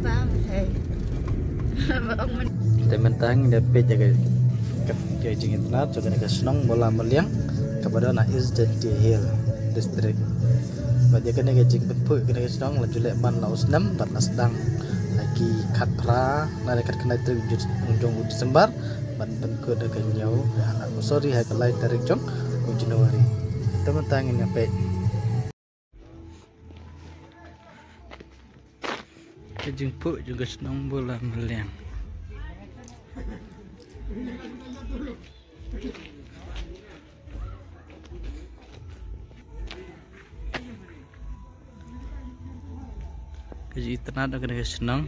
Bang, thầy. Ông mình Tementang dapat jaga kejing internet juga nak senang bola meliang kepada nak Eastern Hill District. Bagi kena kejing tempuk kena senang lanjut lekman nak usnam bat nak sedang lagi kat pra nak dekat kena itu ujung Desember ban ke dekat nyau anak sorry hai kelai tarik jong Januari. Tementang ini dapat kejing puk juga senang bola meliang. Kerja internet kena senang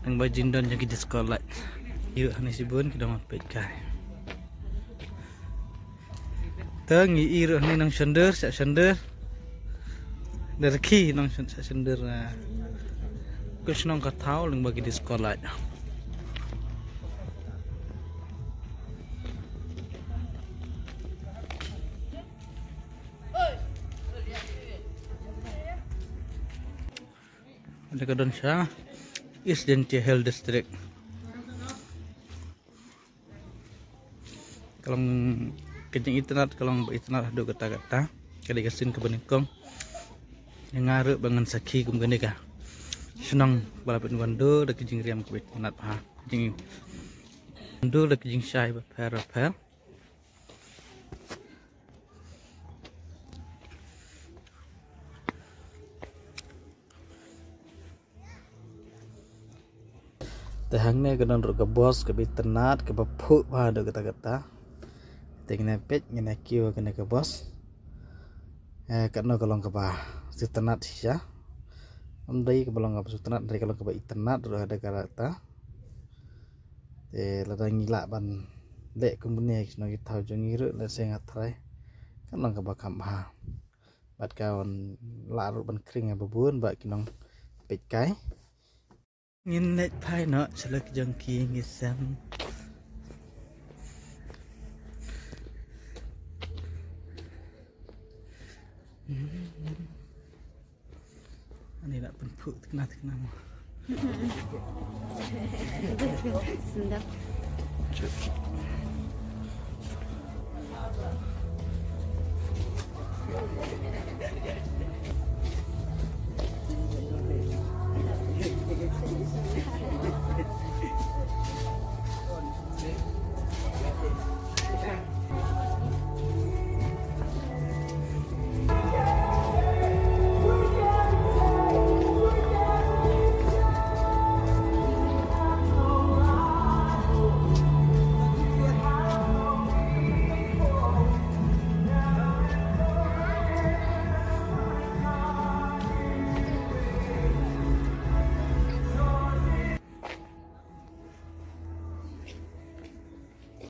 nang bajin don jadi di sekolah. Yuk hani sibun kita mampet kai. Tangi iru ni nang sender, sak sender. Derki nang sak sender. Ku senang katau nang bagi di sekolah. Ada kedon Syah Eastern Hill District. Kalau kencing internet kalau internet ada kata-kata kali kesin ke beningkong yang ngaruh bangun saki kum gini kah senang balapin wando dah kencing riam ke internet ha kencing wando dah kencing syai berper. Tehangnya kena ke bos ke internet ke bapuk ada kata-kata tinggal pet ngena kiu kena ke bos kena kalau ke bah internet sih ya amdai ke belong ke internet dari kalau ke internet udah ada kata lada ngilak ban lek kemudian kena kita jongiru le sengat trai kan lang ke bakam bah bat kawan larut ban kering babun bak kinong pet kai nhìn nét phai nó sẽ là cái dòng kia nghe xem ini nak penpuk terkena sedap.